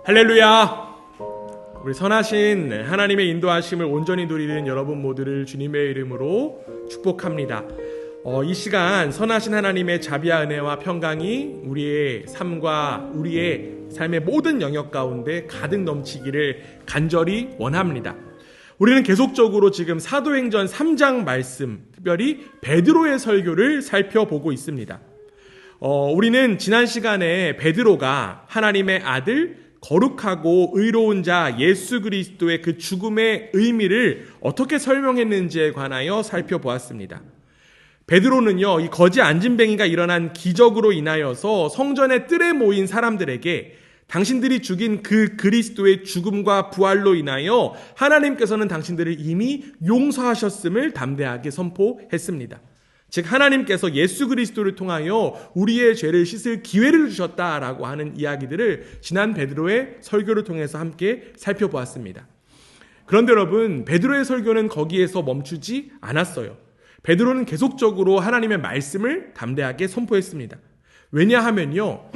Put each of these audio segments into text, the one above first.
할렐루야! 우리 선하신 하나님의 인도하심을 온전히 누리는 여러분 모두를 주님의 이름으로 축복합니다. 이 시간 선하신 하나님의 자비와 은혜와 평강이 우리의 삶과 우리의 삶의 모든 영역 가운데 가득 넘치기를 간절히 원합니다. 우리는 계속적으로 지금 사도행전 3장 말씀, 특별히 베드로의 설교를 살펴보고 있습니다. 우리는 지난 시간에 베드로가 하나님의 아들, 거룩하고 의로운 자 예수 그리스도의 그 죽음의 의미를 어떻게 설명했는지에 관하여 살펴보았습니다. 베드로는요, 이 거지 안진뱅이가 일어난 기적으로 인하여서 성전의 뜰에 모인 사람들에게 당신들이 죽인 그 그리스도의 죽음과 부활로 인하여 하나님께서는 당신들을 이미 용서하셨음을 담대하게 선포했습니다. 즉 하나님께서 예수 그리스도를 통하여 우리의 죄를 씻을 기회를 주셨다라고 하는 이야기들을 지난 베드로의 설교를 통해서 함께 살펴보았습니다. 그런데 여러분, 베드로의 설교는 거기에서 멈추지 않았어요. 베드로는 계속적으로 하나님의 말씀을 담대하게 선포했습니다. 왜냐하면요,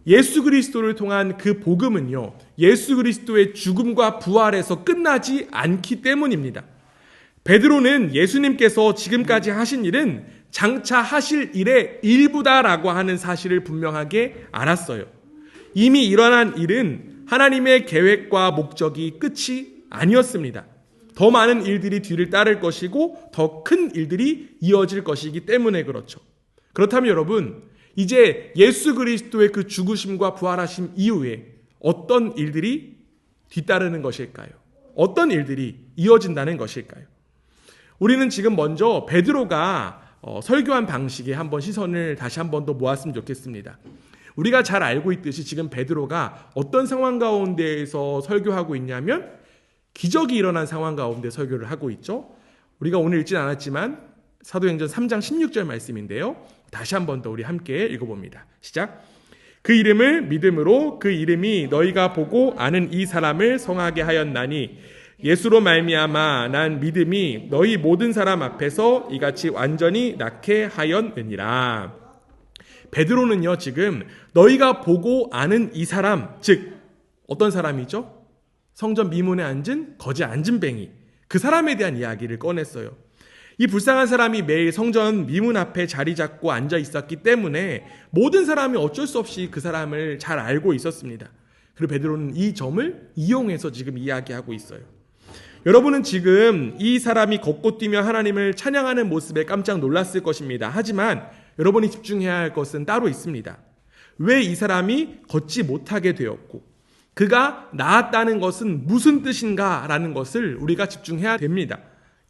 예수 그리스도를 통한 그 복음은요, 예수 그리스도의 죽음과 부활에서 끝나지 않기 때문입니다. 베드로는 예수님께서 지금까지 하신 일은 장차 하실 일의 일부다라고 하는 사실을 분명하게 알았어요. 이미 일어난 일은 하나님의 계획과 목적이 끝이 아니었습니다. 더 많은 일들이 뒤를 따를 것이고 더 큰 일들이 이어질 것이기 때문에 그렇죠. 그렇다면 여러분, 이제 예수 그리스도의 그 죽으심과 부활하심 이후에 어떤 일들이 뒤따르는 것일까요? 어떤 일들이 이어진다는 것일까요? 우리는 지금 먼저 베드로가 설교한 방식에 한번 시선을 다시 한 번 더 모았으면 좋겠습니다. 우리가 잘 알고 있듯이 지금 베드로가 어떤 상황 가운데에서 설교하고 있냐면 기적이 일어난 상황 가운데 설교를 하고 있죠. 우리가 오늘 읽진 않았지만 사도행전 3장 16절 말씀인데요. 다시 한 번 더 우리 함께 읽어봅니다. 시작. 그 이름을 믿음으로 그 이름이 너희가 보고 아는 이 사람을 성하게 하였나니 예수로 말미암아 난 믿음이 너희 모든 사람 앞에서 이같이 완전히 낫게 하였느니라. 베드로는요, 지금 너희가 보고 아는 이 사람, 즉 어떤 사람이죠? 성전 미문에 앉은 거지 안진뱅이, 그 사람에 대한 이야기를 꺼냈어요. 이 불쌍한 사람이 매일 성전 미문 앞에 자리 잡고 앉아 있었기 때문에 모든 사람이 어쩔 수 없이 그 사람을 잘 알고 있었습니다. 그리고 베드로는 이 점을 이용해서 지금 이야기하고 있어요. 여러분은 지금 이 사람이 걷고 뛰며 하나님을 찬양하는 모습에 깜짝 놀랐을 것입니다. 하지만 여러분이 집중해야 할 것은 따로 있습니다. 왜 이 사람이 걷지 못하게 되었고 그가 나았다는 것은 무슨 뜻인가 라는 것을 우리가 집중해야 됩니다.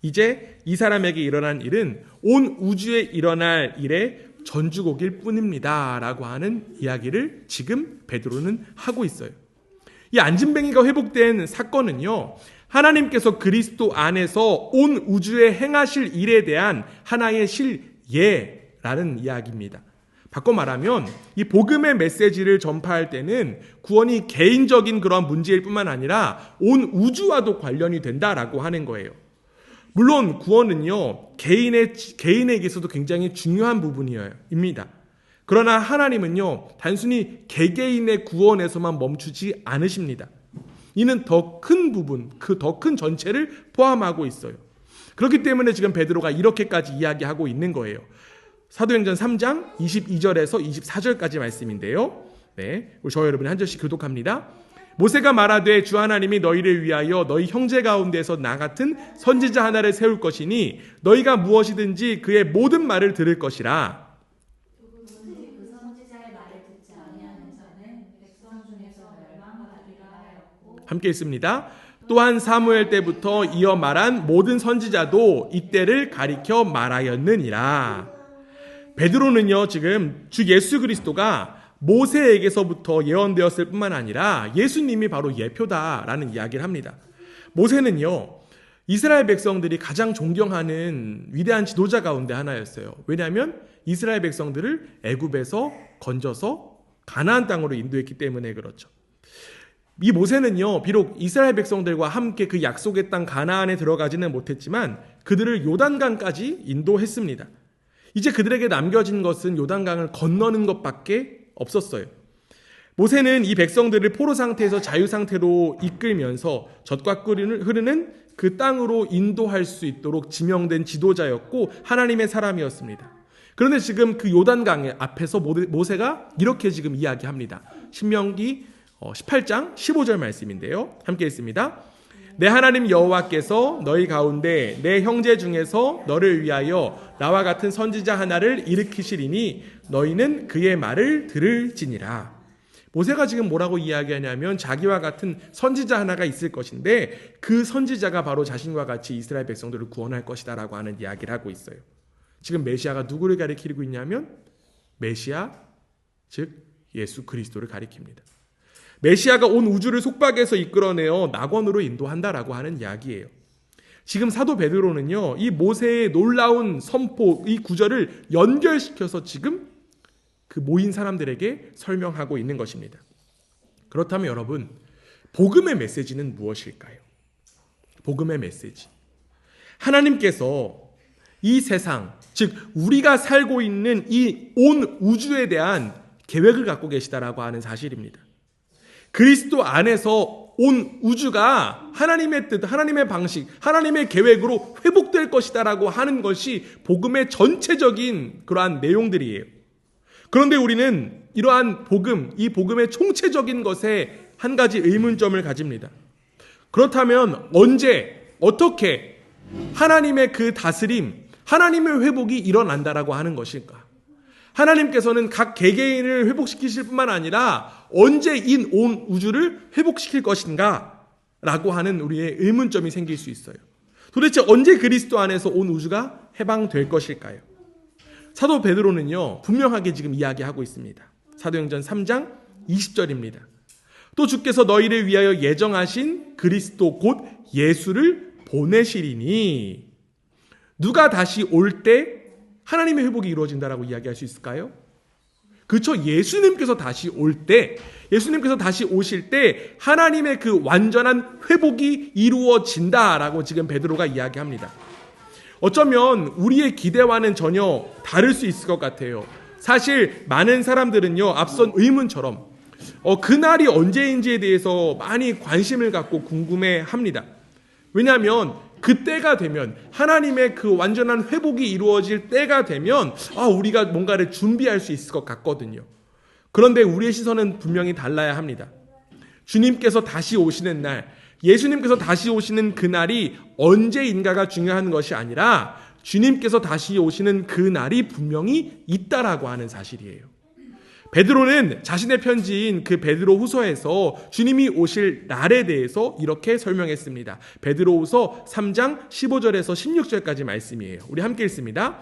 이제 이 사람에게 일어난 일은 온 우주에 일어날 일의 전주곡일 뿐입니다 라고 하는 이야기를 지금 베드로는 하고 있어요. 이 안진뱅이가 회복된 사건은요, 하나님께서 그리스도 안에서 온 우주에 행하실 일에 대한 하나의 실예라는 이야기입니다. 바꿔 말하면 이 복음의 메시지를 전파할 때는 구원이 개인적인 그런 문제일 뿐만 아니라 온 우주와도 관련이 된다라고 하는 거예요. 물론 구원은요, 개인에게서도 굉장히 중요한 부분입니다. 그러나 하나님은요, 단순히 개개인의 구원에서만 멈추지 않으십니다. 이는 더 큰 부분, 그 더 큰 전체를 포함하고 있어요. 그렇기 때문에 지금 베드로가 이렇게까지 이야기하고 있는 거예요. 사도행전 3장 22절에서 24절까지 말씀인데요. 네, 저와 여러분이 한 절씩 교독합니다. 모세가 말하되 주 하나님이 너희를 위하여 너희 형제 가운데서 나 같은 선지자 하나를 세울 것이니 너희가 무엇이든지 그의 모든 말을 들을 것이라. 함께 있습니다. 또한 사무엘 때부터 이어 말한 모든 선지자도 이때를 가리켜 말하였느니라. 베드로는요, 지금 주 예수 그리스도가 모세에게서부터 예언되었을 뿐만 아니라 예수님이 바로 예표다라는 이야기를 합니다. 모세는요, 이스라엘 백성들이 가장 존경하는 위대한 지도자 가운데 하나였어요. 왜냐하면 이스라엘 백성들을 애굽에서 건져서 가나안 땅으로 인도했기 때문에 그렇죠. 이 모세는요, 비록 이스라엘 백성들과 함께 그 약속의 땅 가나안에 들어가지는 못했지만 그들을 요단강까지 인도했습니다. 이제 그들에게 남겨진 것은 요단강을 건너는 것밖에 없었어요. 모세는 이 백성들을 포로 상태에서 자유 상태로 이끌면서 젖과 꿀이 흐르는 그 땅으로 인도할 수 있도록 지명된 지도자였고 하나님의 사람이었습니다. 그런데 지금 그 요단강 앞에서 모세가 이렇게 지금 이야기합니다. 신명기 18장 15절 말씀인데요. 함께 읽습니다. 내 하나님 여호와께서 너희 가운데 내 형제 중에서 너를 위하여 나와 같은 선지자 하나를 일으키시리니 너희는 그의 말을 들을지니라. 모세가 지금 뭐라고 이야기하냐면 자기와 같은 선지자 하나가 있을 것인데 그 선지자가 바로 자신과 같이 이스라엘 백성들을 구원할 것이다 라고 하는 이야기를 하고 있어요. 지금 메시아가 누구를 가리키고 있냐면 메시아, 즉 예수 그리스도를 가리킵니다. 메시아가 온 우주를 속박에서 이끌어내어 낙원으로 인도한다라고 하는 이야기예요. 지금 사도 베드로는요, 이 모세의 놀라운 선포, 이 구절을 연결시켜서 지금 그 모인 사람들에게 설명하고 있는 것입니다. 그렇다면 여러분, 복음의 메시지는 무엇일까요? 복음의 메시지. 하나님께서 이 세상, 즉 우리가 살고 있는 이 온 우주에 대한 계획을 갖고 계시다라고 하는 사실입니다. 그리스도 안에서 온 우주가 하나님의 뜻, 하나님의 방식, 하나님의 계획으로 회복될 것이다라고 하는 것이 복음의 전체적인 그러한 내용들이에요. 그런데 우리는 이러한 복음, 이 복음의 총체적인 것에 한 가지 의문점을 가집니다. 그렇다면 언제, 어떻게 하나님의 그 다스림, 하나님의 회복이 일어난다라고 하는 것일까? 하나님께서는 각 개개인을 회복시키실 뿐만 아니라 언제 이 온 우주를 회복시킬 것인가? 라고 하는 우리의 의문점이 생길 수 있어요. 도대체 언제 그리스도 안에서 온 우주가 해방될 것일까요? 사도 베드로는요, 분명하게 지금 이야기하고 있습니다. 사도행전 3장 20절입니다. 또 주께서 너희를 위하여 예정하신 그리스도 곧 예수를 보내시리니. 누가 다시 올 때 하나님의 회복이 이루어진다라고 이야기할 수 있을까요? 그렇죠. 예수님께서 다시 올 때, 예수님께서 다시 오실 때 하나님의 그 완전한 회복이 이루어진다라고 지금 베드로가 이야기합니다. 어쩌면 우리의 기대와는 전혀 다를 수 있을 것 같아요. 사실 많은 사람들은요, 앞선 의문처럼 그날이 언제인지에 대해서 많이 관심을 갖고 궁금해합니다. 왜냐하면 그때가 되면, 하나님의 그 완전한 회복이 이루어질 때가 되면 우리가 뭔가를 준비할 수 있을 것 같거든요. 그런데 우리의 시선은 분명히 달라야 합니다. 주님께서 다시 오시는 날, 예수님께서 다시 오시는 그날이 언제인가가 중요한 것이 아니라 주님께서 다시 오시는 그날이 분명히 있다라고 하는 사실이에요. 베드로는 자신의 편지인 그 베드로 후서에서 주님이 오실 날에 대해서 이렇게 설명했습니다. 베드로 후서 3장 15절에서 16절까지 말씀이에요. 우리 함께 읽습니다.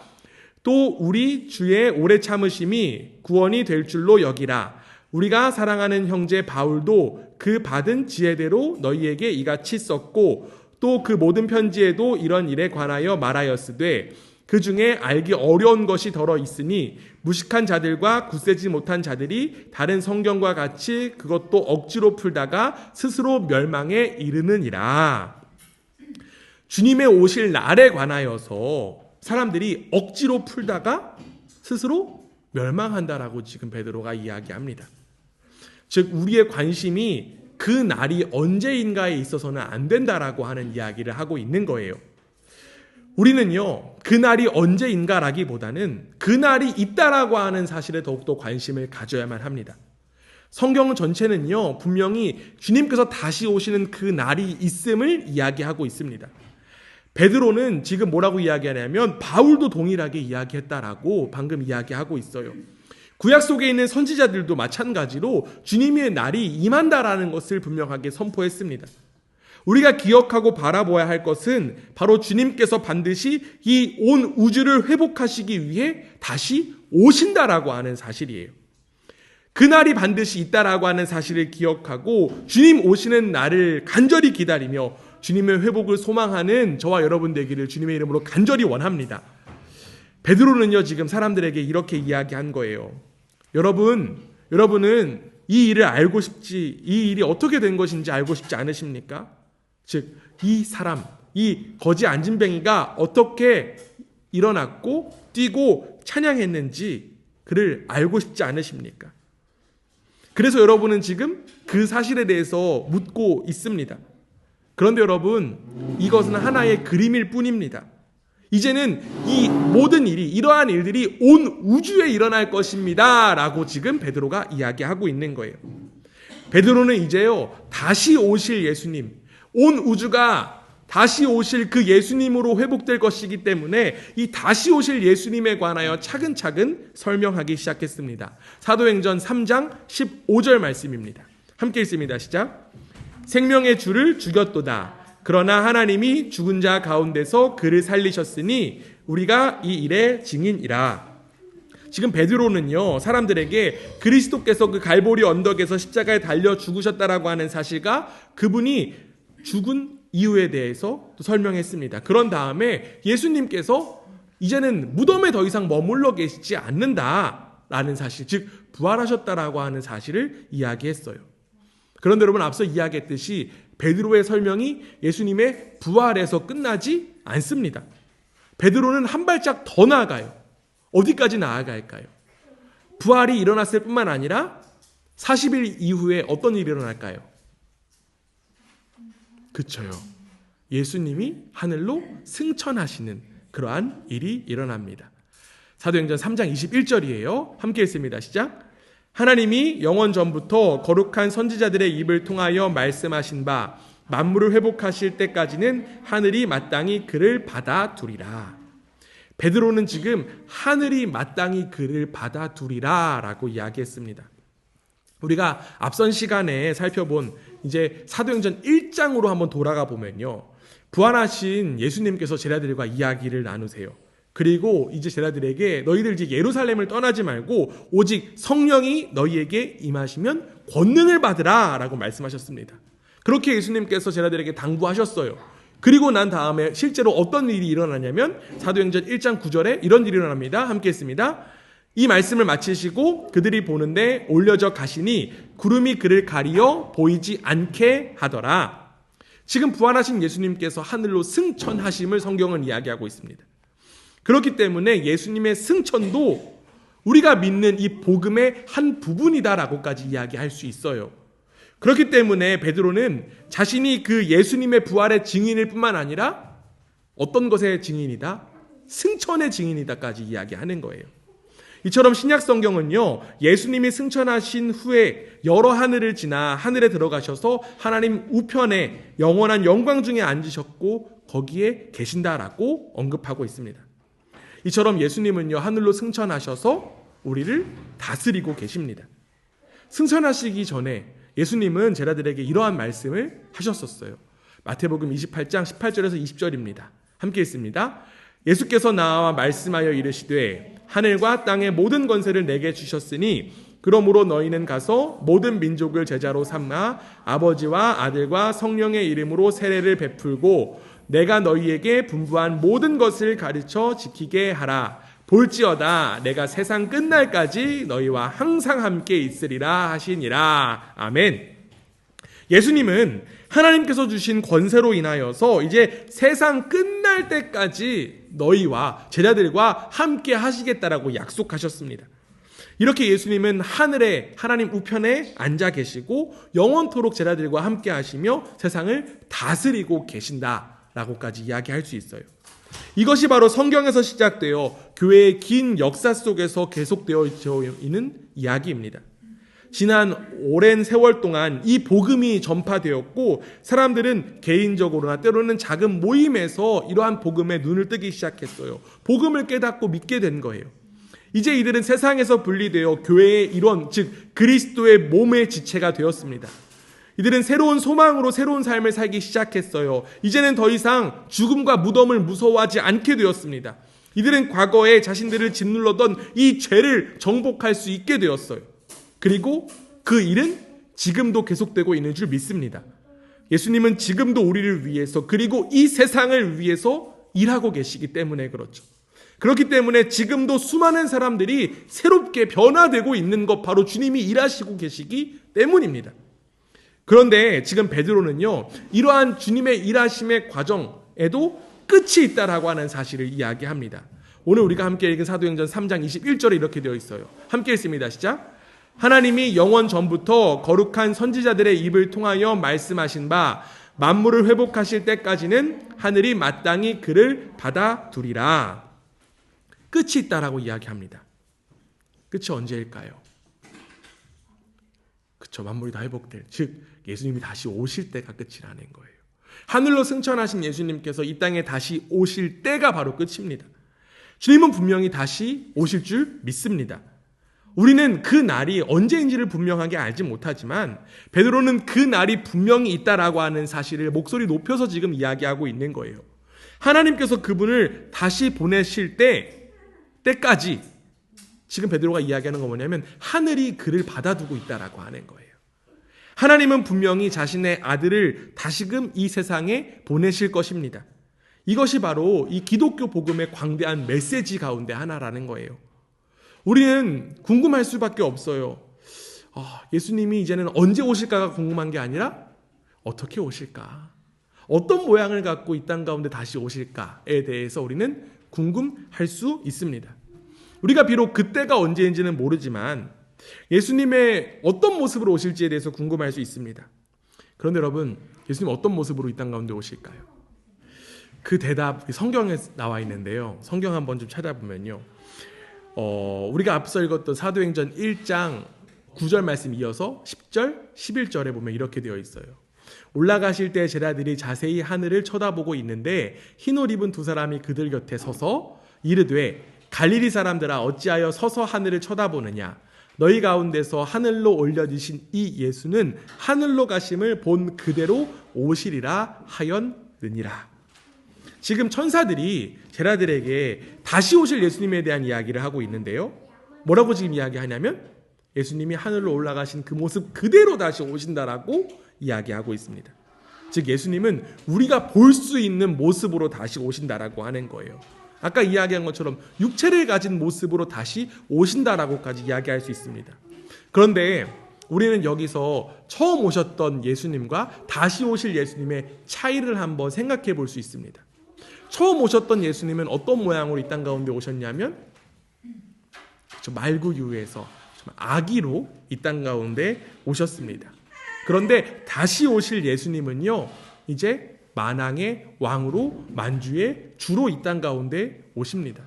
또 우리 주의 오래 참으심이 구원이 될 줄로 여기라. 우리가 사랑하는 형제 바울도 그 받은 지혜대로 너희에게 이같이 썼고 또 그 모든 편지에도 이런 일에 관하여 말하였으되 그 중에 알기 어려운 것이 더러 있으니 무식한 자들과 굳세지 못한 자들이 다른 성경과 같이 그것도 억지로 풀다가 스스로 멸망에 이르느니라. 주님의 오실 날에 관하여서 사람들이 억지로 풀다가 스스로 멸망한다라고 지금 베드로가 이야기합니다. 즉 우리의 관심이 그 날이 언제인가에 있어서는 안 된다라고 하는 이야기를 하고 있는 거예요. 우리는요, 그 날이 언제인가라기보다는 그 날이 있다라고 하는 사실에 더욱더 관심을 가져야만 합니다. 성경 전체는요, 분명히 주님께서 다시 오시는 그 날이 있음을 이야기하고 있습니다. 베드로는 지금 뭐라고 이야기하냐면 바울도 동일하게 이야기했다라고 방금 이야기하고 있어요. 구약 속에 있는 선지자들도 마찬가지로 주님의 날이 임한다라는 것을 분명하게 선포했습니다. 우리가 기억하고 바라보아야 할 것은 바로 주님께서 반드시 이 온 우주를 회복하시기 위해 다시 오신다라고 하는 사실이에요. 그날이 반드시 있다라고 하는 사실을 기억하고 주님 오시는 날을 간절히 기다리며 주님의 회복을 소망하는 저와 여러분 되기를 주님의 이름으로 간절히 원합니다. 베드로는요, 지금 사람들에게 이렇게 이야기한 거예요. 여러분은 이 일을 알고 싶지, 이 일이 어떻게 된 것인지 알고 싶지 않으십니까? 즉, 이 사람, 이 거지 안진뱅이가 어떻게 일어났고 뛰고 찬양했는지 그를 알고 싶지 않으십니까? 그래서 여러분은 지금 그 사실에 대해서 묻고 있습니다. 그런데 여러분, 이것은 하나의 그림일 뿐입니다. 이제는 이 모든 일이, 이러한 일들이 온 우주에 일어날 것입니다 라고 지금 베드로가 이야기하고 있는 거예요. 베드로는 이제요, 다시 오실 예수님, 온 우주가 다시 오실 그 예수님으로 회복될 것이기 때문에 이 다시 오실 예수님에 관하여 차근차근 설명하기 시작했습니다. 사도행전 3장 15절 말씀입니다. 함께 읽습니다. 시작. 생명의 주를 죽였도다. 그러나 하나님이 죽은 자 가운데서 그를 살리셨으니 우리가 이 일의 증인이라. 지금 베드로는요, 사람들에게 그리스도께서 그 갈보리 언덕에서 십자가에 달려 죽으셨다라고 하는 사실과 그분이 죽은 이유에 대해서 또 설명했습니다. 그런 다음에 예수님께서 이제는 무덤에 더 이상 머물러 계시지 않는다라는 사실, 즉 부활하셨다라고 하는 사실을 이야기했어요. 그런데 여러분, 앞서 이야기했듯이 베드로의 설명이 예수님의 부활에서 끝나지 않습니다. 베드로는 한 발짝 더 나아가요. 어디까지 나아갈까요? 부활이 일어났을 뿐만 아니라 40일 이후에 어떤 일이 일어날까요? 그렇죠. 예수님이 하늘로 승천하시는 그러한 일이 일어납니다. 사도행전 3장 21절이에요. 함께 읽습니다. 시작. 하나님이 영원 전부터 거룩한 선지자들의 입을 통하여 말씀하신 바 만물을 회복하실 때까지는 하늘이 마땅히 그를 받아두리라. 베드로는 지금 하늘이 마땅히 그를 받아두리라 라고 이야기했습니다. 우리가 앞선 시간에 살펴본 이제 사도행전 1장으로 한번 돌아가 보면요, 부활하신 예수님께서 제자들과 이야기를 나누세요. 그리고 이제 제자들에게 너희들 이제 예루살렘을 떠나지 말고 오직 성령이 너희에게 임하시면 권능을 받으라 라고 말씀하셨습니다. 그렇게 예수님께서 제자들에게 당부하셨어요. 그리고 난 다음에 실제로 어떤 일이 일어나냐면 사도행전 1장 9절에 이런 일이 일어납니다. 함께 했습니다. 이 말씀을 마치시고 그들이 보는데 올려져 가시니 구름이 그를 가리어 보이지 않게 하더라. 지금 부활하신 예수님께서 하늘로 승천하심을 성경은 이야기하고 있습니다. 그렇기 때문에 예수님의 승천도 우리가 믿는 이 복음의 한 부분이다라고까지 이야기할 수 있어요. 그렇기 때문에 베드로는 자신이 그 예수님의 부활의 증인일 뿐만 아니라 어떤 것의 증인이다? 승천의 증인이다까지 이야기하는 거예요. 이처럼 신약 성경은요, 예수님이 승천하신 후에 여러 하늘을 지나 하늘에 들어가셔서 하나님 우편에 영원한 영광 중에 앉으셨고 거기에 계신다라고 언급하고 있습니다. 이처럼 예수님은요, 하늘로 승천하셔서 우리를 다스리고 계십니다. 승천하시기 전에 예수님은 제자들에게 이러한 말씀을 하셨었어요. 마태복음 28장 18절에서 20절입니다. 함께 읽습니다. 예수께서 나와 말씀하여 이르시되 하늘과 땅의 모든 권세를 내게 주셨으니 그러므로 너희는 가서 모든 민족을 제자로 삼아 아버지와 아들과 성령의 이름으로 세례를 베풀고 내가 너희에게 분부한 모든 것을 가르쳐 지키게 하라. 볼지어다 내가 세상 끝날까지 너희와 항상 함께 있으리라 하시니라. 아멘. 예수님은 하나님께서 주신 권세로 인하여서 이제 세상 끝날 때까지 너희와 제자들과 함께 하시겠다라고 약속하셨습니다. 이렇게 예수님은 하늘에 하나님 우편에 앉아 계시고 영원토록 제자들과 함께 하시며 세상을 다스리고 계신다라고까지 이야기할 수 있어요. 이것이 바로 성경에서 시작되어 교회의 긴 역사 속에서 계속되어 있는 이야기입니다. 지난 오랜 세월 동안 이 복음이 전파되었고 사람들은 개인적으로나 때로는 작은 모임에서 이러한 복음에 눈을 뜨기 시작했어요. 복음을 깨닫고 믿게 된 거예요. 이제 이들은 세상에서 분리되어 교회의 일원, 즉 그리스도의 몸의 지체가 되었습니다. 이들은 새로운 소망으로 새로운 삶을 살기 시작했어요. 이제는 더 이상 죽음과 무덤을 무서워하지 않게 되었습니다. 이들은 과거에 자신들을 짓눌렀던 이 죄를 정복할 수 있게 되었어요. 그리고 그 일은 지금도 계속되고 있는 줄 믿습니다. 예수님은 지금도 우리를 위해서 그리고 이 세상을 위해서 일하고 계시기 때문에 그렇죠. 그렇기 때문에 지금도 수많은 사람들이 새롭게 변화되고 있는 것 바로 주님이 일하시고 계시기 때문입니다. 그런데 지금 베드로는요, 이러한 주님의 일하심의 과정에도 끝이 있다라고 하는 사실을 이야기합니다. 오늘 우리가 함께 읽은 사도행전 3장 21절에 이렇게 되어 있어요. 함께 읽습니다. 시작. 하나님이 영원 전부터 거룩한 선지자들의 입을 통하여 말씀하신 바 만물을 회복하실 때까지는 하늘이 마땅히 그를 받아두리라. 끝이 있다라고 이야기합니다. 끝이 언제일까요? 그쵸, 만물이 다 회복될, 즉 예수님이 다시 오실 때가 끝이라는 거예요. 하늘로 승천하신 예수님께서 이 땅에 다시 오실 때가 바로 끝입니다. 주님은 분명히 다시 오실 줄 믿습니다. 우리는 그 날이 언제인지를 분명하게 알지 못하지만 베드로는 그 날이 분명히 있다라고 하는 사실을 목소리 높여서 지금 이야기하고 있는 거예요. 하나님께서 그분을 다시 보내실 때까지 지금 베드로가 이야기하는 건 뭐냐면 하늘이 그를 받아두고 있다라고 하는 거예요. 하나님은 분명히 자신의 아들을 다시금 이 세상에 보내실 것입니다. 이것이 바로 이 기독교 복음의 광대한 메시지 가운데 하나라는 거예요. 우리는 궁금할 수밖에 없어요. 예수님이 이제는 언제 오실까가 궁금한 게 아니라 어떻게 오실까? 어떤 모양을 갖고 이 땅 가운데 다시 오실까에 대해서 우리는 궁금할 수 있습니다. 우리가 비록 그때가 언제인지는 모르지만 예수님의 어떤 모습으로 오실지에 대해서 궁금할 수 있습니다. 그런데 여러분, 예수님 어떤 모습으로 이 땅 가운데 오실까요? 그 대답 성경에 나와 있는데요. 성경 한번 좀 찾아보면요. 우리가 앞서 읽었던 사도행전 1장 9절 말씀 이어서 10절, 11절에 보면 이렇게 되어 있어요. 올라가실 때 제자들이 자세히 하늘을 쳐다보고 있는데 흰 옷 입은 두 사람이 그들 곁에 서서 이르되 갈릴리 사람들아 어찌하여 서서 하늘을 쳐다보느냐 너희 가운데서 하늘로 올려지신 이 예수는 하늘로 가심을 본 그대로 오시리라 하였느니라. 지금 천사들이 제자들에게 다시 오실 예수님에 대한 이야기를 하고 있는데요. 뭐라고 지금 이야기하냐면 예수님이 하늘로 올라가신 그 모습 그대로 다시 오신다라고 이야기하고 있습니다. 즉 예수님은 우리가 볼 수 있는 모습으로 다시 오신다라고 하는 거예요. 아까 이야기한 것처럼 육체를 가진 모습으로 다시 오신다라고까지 이야기할 수 있습니다. 그런데 우리는 여기서 처음 오셨던 예수님과 다시 오실 예수님의 차이를 한번 생각해 볼 수 있습니다. 처음 오셨던 예수님은 어떤 모양으로 이 땅 가운데 오셨냐면 말구유에서 아기로 이 땅 가운데 오셨습니다. 그런데 다시 오실 예수님은요, 이제 만왕의 왕으로 만주의 주로 이 땅 가운데 오십니다.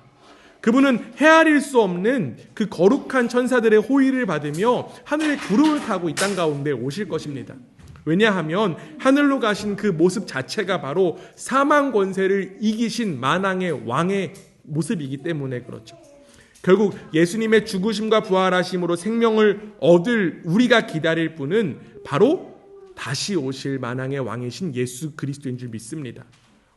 그분은 헤아릴 수 없는 그 거룩한 천사들의 호의를 받으며 하늘의 구름을 타고 이 땅 가운데 오실 것입니다. 왜냐하면 하늘로 가신 그 모습 자체가 바로 사망 권세를 이기신 만왕의 왕의 모습이기 때문에 그렇죠. 결국 예수님의 죽으심과 부활하심으로 생명을 얻을 우리가 기다릴 분은 바로 다시 오실 만왕의 왕이신 예수 그리스도인 줄 믿습니다.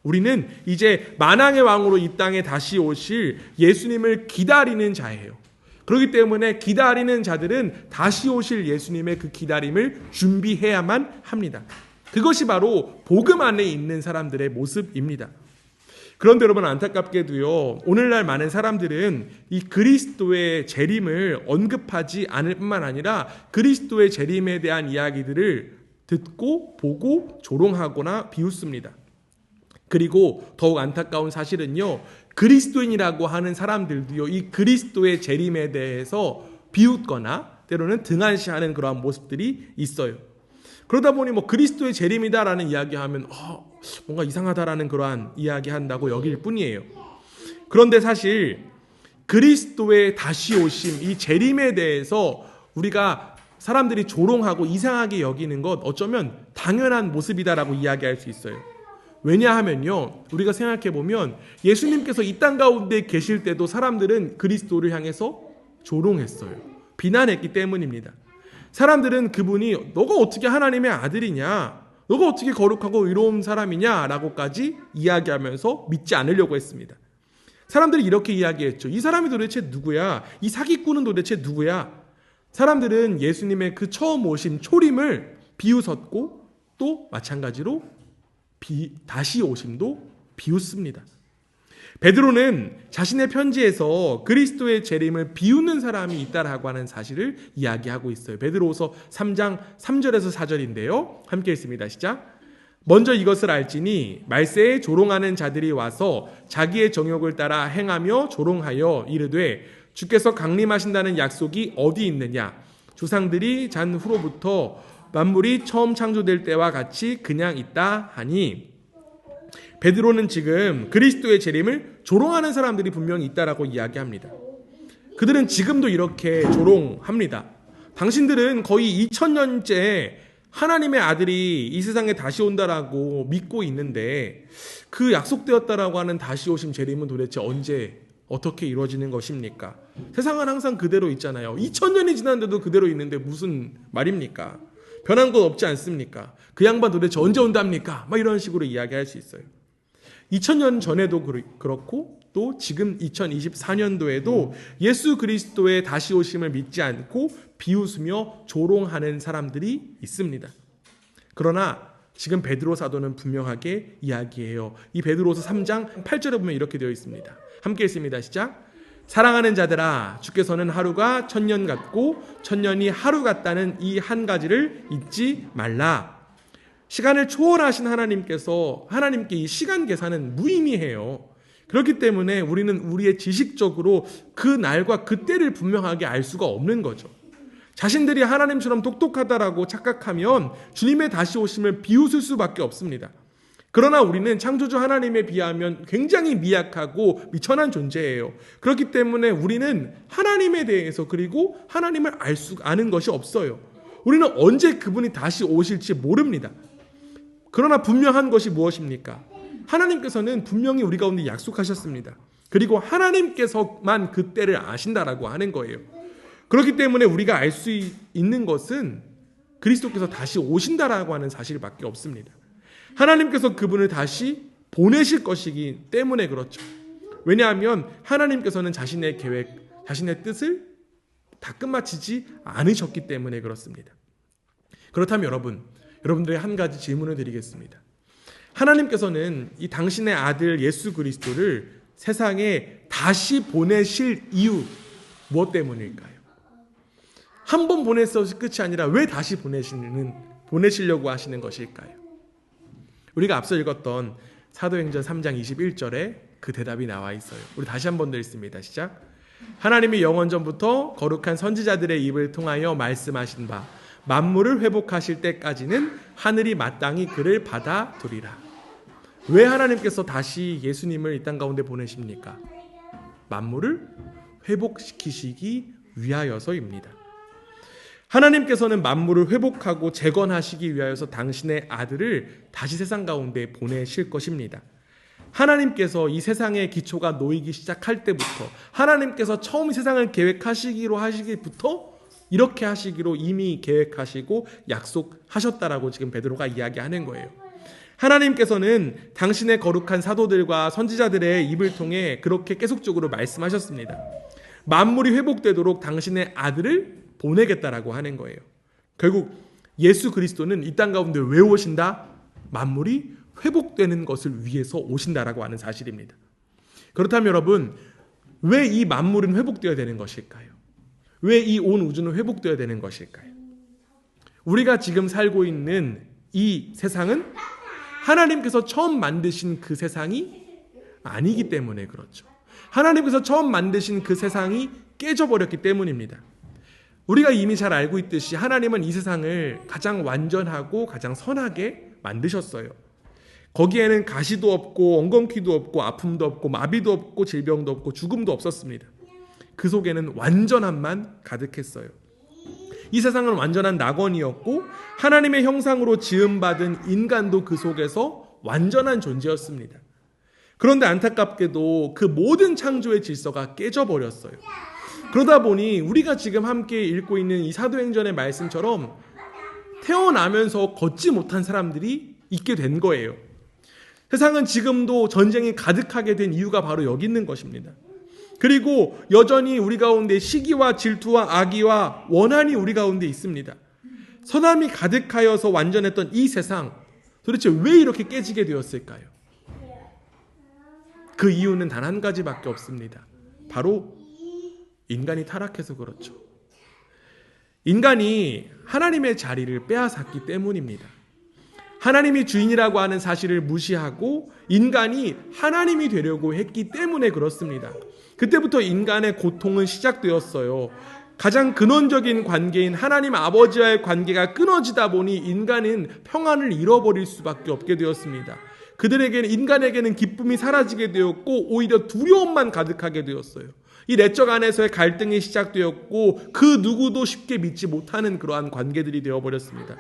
우리는 이제 만왕의 왕으로 이 땅에 다시 오실 예수님을 기다리는 자예요. 그렇기 때문에 기다리는 자들은 다시 오실 예수님의 그 기다림을 준비해야만 합니다. 그것이 바로 복음 안에 있는 사람들의 모습입니다. 그런데 여러분 안타깝게도요, 오늘날 많은 사람들은 이 그리스도의 재림을 언급하지 않을 뿐만 아니라 그리스도의 재림에 대한 이야기들을 듣고 보고 조롱하거나 비웃습니다. 그리고 더욱 안타까운 사실은요, 그리스도인이라고 하는 사람들도요, 이 그리스도의 재림에 대해서 비웃거나 때로는 등한시하는 그러한 모습들이 있어요. 그러다 보니 그리스도의 재림이다라는 이야기하면 뭔가 이상하다라는 그러한 이야기한다고 여길 뿐이에요. 그런데 사실 그리스도의 다시 오심, 이 재림에 대해서 우리가 사람들이 조롱하고 이상하게 여기는 것 어쩌면 당연한 모습이다라고 이야기할 수 있어요. 왜냐하면요, 우리가 생각해보면 예수님께서 이 땅 가운데 계실 때도 사람들은 그리스도를 향해서 조롱했어요. 비난했기 때문입니다. 사람들은 그분이 너가 어떻게 하나님의 아들이냐, 너가 어떻게 거룩하고 의로운 사람이냐 라고까지 이야기하면서 믿지 않으려고 했습니다. 사람들이 이렇게 이야기했죠. 이 사람이 도대체 누구야? 이 사기꾼은 도대체 누구야? 사람들은 예수님의 그 처음 오심 초림을 비웃었고 또 마찬가지로 다시 오심도 비웃습니다. 베드로는 자신의 편지에서 그리스도의 재림을 비웃는 사람이 있다라고 하는 사실을 이야기하고 있어요. 베드로후서 3장 3절에서 4절인데요. 함께 읽습니다. 시작. 먼저 이것을 알지니 말세에 조롱하는 자들이 와서 자기의 정욕을 따라 행하며 조롱하여 이르되 주께서 강림하신다는 약속이 어디 있느냐? 조상들이 잔 후로부터 만물이 처음 창조될 때와 같이 그냥 있다 하니, 베드로는 지금 그리스도의 재림을 조롱하는 사람들이 분명히 있다라고 이야기합니다. 그들은 지금도 이렇게 조롱합니다. 당신들은 거의 2000년째 하나님의 아들이 이 세상에 다시 온다라고 믿고 있는데, 그 약속되었다라고 하는 다시 오심 재림은 도대체 언제 어떻게 이루어지는 것입니까? 세상은 항상 그대로 있잖아요. 2000년이 지났는데도 그대로 있는데 무슨 말입니까? 변한 것 없지 않습니까? 그 양반 도대체 언제 온답니까? 막 이런 식으로 이야기할 수 있어요. 2000년 전에도 그렇고, 또 지금 2024년도에도 예수 그리스도의 다시 오심을 믿지 않고 비웃으며 조롱하는 사람들이 있습니다. 그러나 지금 베드로 사도는 분명하게 이야기해요. 이 베드로서 3장 8절에 보면 이렇게 되어 있습니다. 함께 읽습니다. 시작. 사랑하는 자들아, 주께서는 하루가 1000년 같고 1000년이 하루 같다는 이 한 가지를 잊지 말라. 시간을 초월하신 하나님께 이 시간 계산은 무의미해요. 그렇기 때문에 우리는 우리의 지식적으로 그 날과 그 때를 분명하게 알 수가 없는 거죠. 자신들이 하나님처럼 똑똑하다라고 착각하면 주님의 다시 오심을 비웃을 수밖에 없습니다. 그러나 우리는 창조주 하나님에 비하면 굉장히 미약하고 미천한 존재예요. 그렇기 때문에 우리는 하나님에 대해서, 그리고 하나님을 아는 것이 없어요. 우리는 언제 그분이 다시 오실지 모릅니다. 그러나 분명한 것이 무엇입니까? 하나님께서는 분명히 우리 가운데 약속하셨습니다. 그리고 하나님께서만 그 때를 아신다라고 하는 거예요. 그렇기 때문에 우리가 알 수 있는 것은 그리스도께서 다시 오신다라고 하는 사실밖에 없습니다. 하나님께서 그분을 다시 보내실 것이기 때문에 그렇죠. 왜냐하면 하나님께서는 자신의 계획, 자신의 뜻을 다 끝마치지 않으셨기 때문에 그렇습니다. 그렇다면 여러분들의 한 가지 질문을 드리겠습니다. 하나님께서는 이 당신의 아들 예수 그리스도를 세상에 다시 보내실 이유 무엇 때문일까요? 한 번 보내서 끝이 아니라 왜 다시 보내시려고 하시는 것일까요? 우리가 앞서 읽었던 사도행전 3장 21절에 그 대답이 나와 있어요. 우리 다시 한 번 더 읽습니다. 시작. 하나님이 영원전부터 거룩한 선지자들의 입을 통하여 말씀하신 바 만물을 회복하실 때까지는 하늘이 마땅히 그를 받아두리라. 왜 하나님께서 다시 예수님을 이 땅 가운데 보내십니까? 만물을 회복시키시기 위하여서입니다. 하나님께서는 만물을 회복하고 재건하시기 위하여서 당신의 아들을 다시 세상 가운데 보내실 것입니다. 하나님께서 이 세상의 기초가 놓이기 시작할 때부터, 하나님께서 처음 세상을 계획하시기로 하시기부터 이렇게 하시기로 이미 계획하시고 약속하셨다라고 지금 베드로가 이야기하는 거예요. 하나님께서는 당신의 거룩한 사도들과 선지자들의 입을 통해 그렇게 계속적으로 말씀하셨습니다. 만물이 회복되도록 당신의 아들을 보내겠다라고 하는 거예요. 결국 예수 그리스도는 이 땅 가운데 왜 오신다? 만물이 회복되는 것을 위해서 오신다라고 하는 사실입니다. 그렇다면 여러분, 왜 이 만물은 회복되어야 되는 것일까요? 왜 이 온 우주는 회복되어야 되는 것일까요? 우리가 지금 살고 있는 이 세상은 하나님께서 처음 만드신 그 세상이 아니기 때문에 그렇죠. 하나님께서 처음 만드신 그 세상이 깨져버렸기 때문입니다. 우리가 이미 잘 알고 있듯이 하나님은 이 세상을 가장 완전하고 가장 선하게 만드셨어요. 거기에는 가시도 없고 엉겅퀴도 없고 아픔도 없고 마비도 없고 질병도 없고 죽음도 없었습니다. 그 속에는 완전함만 가득했어요. 이 세상은 완전한 낙원이었고 하나님의 형상으로 지음받은 인간도 그 속에서 완전한 존재였습니다. 그런데 안타깝게도 그 모든 창조의 질서가 깨져버렸어요. 그러다 보니 우리가 지금 함께 읽고 있는 이 사도행전의 말씀처럼 태어나면서 걷지 못한 사람들이 있게 된 거예요. 세상은 지금도 전쟁이 가득하게 된 이유가 바로 여기 있는 것입니다. 그리고 여전히 우리 가운데 시기와 질투와 악의와 원한이 우리 가운데 있습니다. 선함이 가득하여서 완전했던 이 세상, 도대체 왜 이렇게 깨지게 되었을까요? 그 이유는 단 한 가지밖에 없습니다. 바로 인간이 타락해서 그렇죠. 인간이 하나님의 자리를 빼앗았기 때문입니다. 하나님이 주인이라고 하는 사실을 무시하고 인간이 하나님이 되려고 했기 때문에 그렇습니다. 그때부터 인간의 고통은 시작되었어요. 가장 근원적인 관계인 하나님 아버지와의 관계가 끊어지다 보니 인간은 평안을 잃어버릴 수밖에 없게 되었습니다. 인간에게는 기쁨이 사라지게 되었고 오히려 두려움만 가득하게 되었어요. 이 내적 안에서의 갈등이 시작되었고 그 누구도 쉽게 믿지 못하는 그러한 관계들이 되어버렸습니다.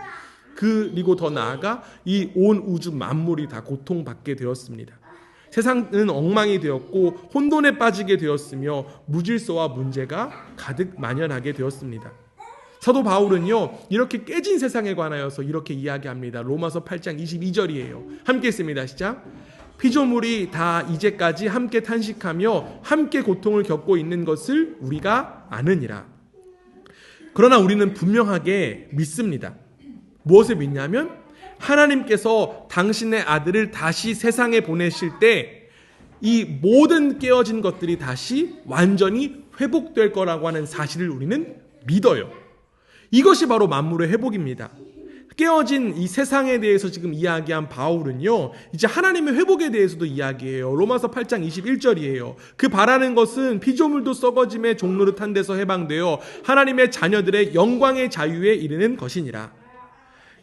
그리고 더 나아가 이 온 우주 만물이 다 고통받게 되었습니다. 세상은 엉망이 되었고 혼돈에 빠지게 되었으며 무질서와 문제가 가득 만연하게 되었습니다. 사도 바울은요, 이렇게 깨진 세상에 관하여서 이렇게 이야기합니다. 로마서 8장 22절이에요. 함께 읽습니다. 시작. 피조물이 다 이제까지 함께 탄식하며 함께 고통을 겪고 있는 것을 우리가 아느니라. 그러나 우리는 분명하게 믿습니다. 무엇을 믿냐면 하나님께서 당신의 아들을 다시 세상에 보내실 때 이 모든 깨어진 것들이 다시 완전히 회복될 거라고 하는 사실을 우리는 믿어요. 이것이 바로 만물의 회복입니다. 깨어진 이 세상에 대해서 지금 이야기한 바울은요, 이제 하나님의 회복에 대해서도 이야기해요. 로마서 8장 21절이에요. 그 바라는 것은 피조물도 썩어짐의 종노릇한 데서 해방되어 하나님의 자녀들의 영광의 자유에 이르는 것이니라.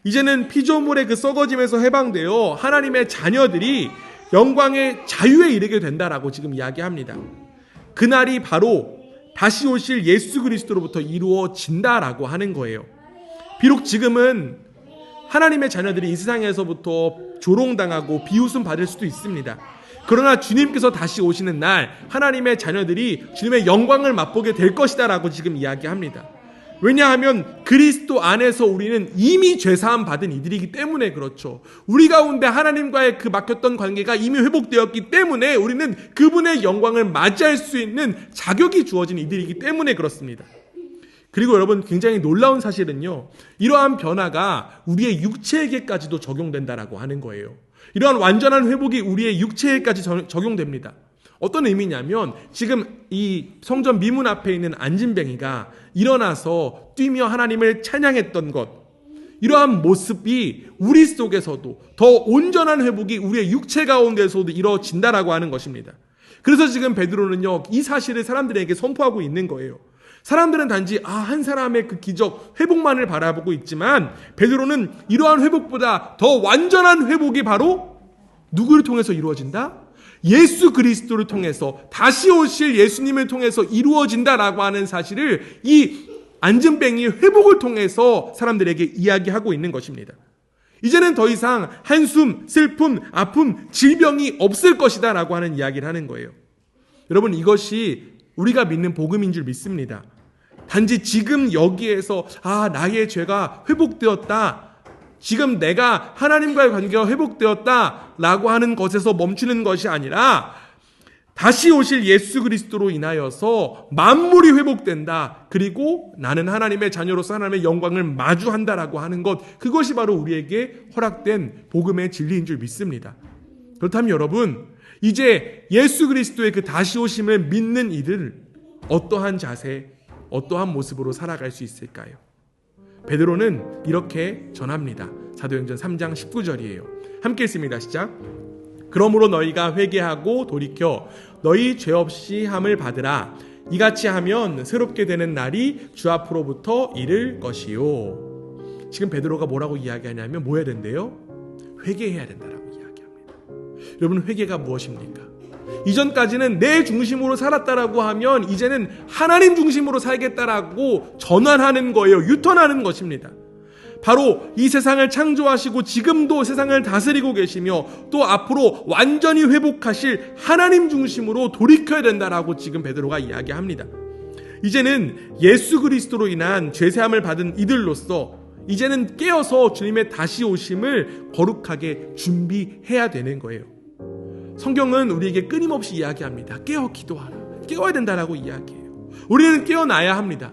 이제는 피조물의 그 썩어짐에서 해방되어 하나님의 자녀들이 영광의 자유에 이르게 된다라고 지금 이야기합니다. 그날이 바로 다시 오실 예수 그리스도로부터 이루어진다라고 하는 거예요. 비록 지금은 하나님의 자녀들이 이 세상에서부터 조롱당하고 비웃음 받을 수도 있습니다. 그러나 주님께서 다시 오시는 날 하나님의 자녀들이 주님의 영광을 맛보게 될 것이다라고 지금 이야기합니다. 왜냐하면 그리스도 안에서 우리는 이미 죄사함 받은 이들이기 때문에 그렇죠. 우리 가운데 하나님과의 그 막혔던 관계가 이미 회복되었기 때문에 우리는 그분의 영광을 맞이할 수 있는 자격이 주어진 이들이기 때문에 그렇습니다. 그리고 여러분, 굉장히 놀라운 사실은요, 이러한 변화가 우리의 육체에게까지도 적용된다라고 하는 거예요. 이러한 완전한 회복이 우리의 육체에까지 적용됩니다. 어떤 의미냐면 지금 이 성전 미문 앞에 있는 안진뱅이가 일어나서 뛰며 하나님을 찬양했던 것, 이러한 모습이 우리 속에서도 더 온전한 회복이 우리의 육체 가운데서도 이루어진다라고 하는 것입니다. 그래서 지금 베드로는요, 이 사실을 사람들에게 선포하고 있는 거예요. 사람들은 단지 한 사람의 그 기적, 회복만을 바라보고 있지만 베드로는 이러한 회복보다 더 완전한 회복이 바로 누구를 통해서 이루어진다? 예수 그리스도를 통해서, 다시 오실 예수님을 통해서 이루어진다라고 하는 사실을 이 안진뱅이의 회복을 통해서 사람들에게 이야기하고 있는 것입니다. 이제는 더 이상 한숨, 슬픔, 아픔, 질병이 없을 것이다 라고 하는 이야기를 하는 거예요. 여러분, 이것이 우리가 믿는 복음인 줄 믿습니다. 단지 지금 여기에서 나의 죄가 회복되었다, 지금 내가 하나님과의 관계가 회복되었다 라고 하는 것에서 멈추는 것이 아니라 다시 오실 예수 그리스도로 인하여서 만물이 회복된다, 그리고 나는 하나님의 자녀로서 하나님의 영광을 마주한다라고 하는 것, 그것이 바로 우리에게 허락된 복음의 진리인 줄 믿습니다. 그렇다면 여러분, 이제 예수 그리스도의 그 다시 오심을 믿는 이들, 어떠한 자세, 어떠한 모습으로 살아갈 수 있을까요? 베드로는 이렇게 전합니다. 사도행전 3장 19절이에요. 함께 읽습니다. 시작. 그러므로 너희가 회개하고 돌이켜 너희 죄 없이 함을 받으라. 이같이 하면 새롭게 되는 날이 주 앞으로부터 이를 것이요. 지금 베드로가 뭐라고 이야기하냐면 뭐 해야 된대요? 회개해야 된다라고 이야기합니다. 여러분, 회개가 무엇입니까? 이전까지는 내 중심으로 살았다라고 하면 이제는 하나님 중심으로 살겠다라고 전환하는 거예요. 유턴하는 것입니다. 바로 이 세상을 창조하시고 지금도 세상을 다스리고 계시며 또 앞으로 완전히 회복하실 하나님 중심으로 돌이켜야 된다라고 지금 베드로가 이야기합니다. 이제는 예수 그리스도로 인한 죄사함을 받은 이들로서 이제는 깨어서 주님의 다시 오심을 거룩하게 준비해야 되는 거예요. 성경은 우리에게 끊임없이 이야기합니다. 깨어 기도하라. 깨어야 된다라고 이야기해요. 우리는 깨어나야 합니다.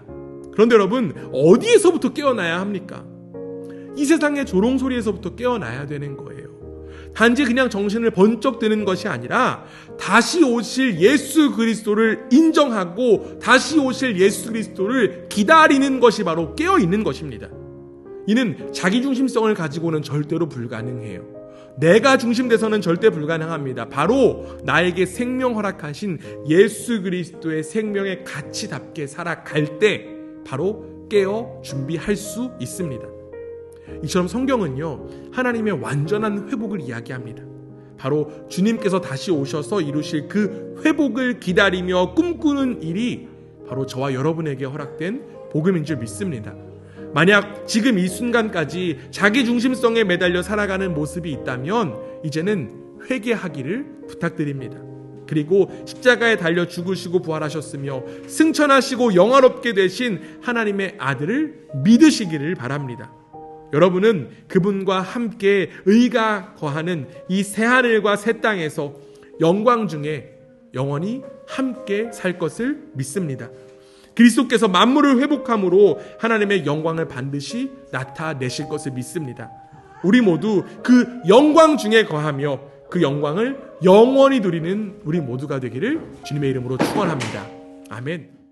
그런데 여러분, 어디에서부터 깨어나야 합니까? 이 세상의 조롱소리에서부터 깨어나야 되는 거예요. 단지 그냥 정신을 번쩍 드는 것이 아니라 다시 오실 예수 그리스도를 인정하고 다시 오실 예수 그리스도를 기다리는 것이 바로 깨어있는 것입니다. 이는 자기중심성을 가지고는 절대로 불가능해요. 내가 중심돼서는 절대 불가능합니다. 바로 나에게 생명 허락하신 예수 그리스도의 생명의 가치답게 살아갈 때 바로 깨어 준비할 수 있습니다. 이처럼 성경은요, 하나님의 완전한 회복을 이야기합니다. 바로 주님께서 다시 오셔서 이루실 그 회복을 기다리며 꿈꾸는 일이 바로 저와 여러분에게 허락된 복음인 줄 믿습니다. 만약 지금 이 순간까지 자기 중심성에 매달려 살아가는 모습이 있다면 이제는 회개하기를 부탁드립니다. 그리고 십자가에 달려 죽으시고 부활하셨으며 승천하시고 영화롭게 되신 하나님의 아들을 믿으시기를 바랍니다. 여러분은 그분과 함께 의가 거하는 이 새하늘과 새 땅에서 영광 중에 영원히 함께 살 것을 믿습니다. 그리스도께서 만물을 회복함으로 하나님의 영광을 반드시 나타내실 것을 믿습니다. 우리 모두 그 영광 중에 거하며 그 영광을 영원히 누리는 우리 모두가 되기를 주님의 이름으로 축원합니다. 아멘.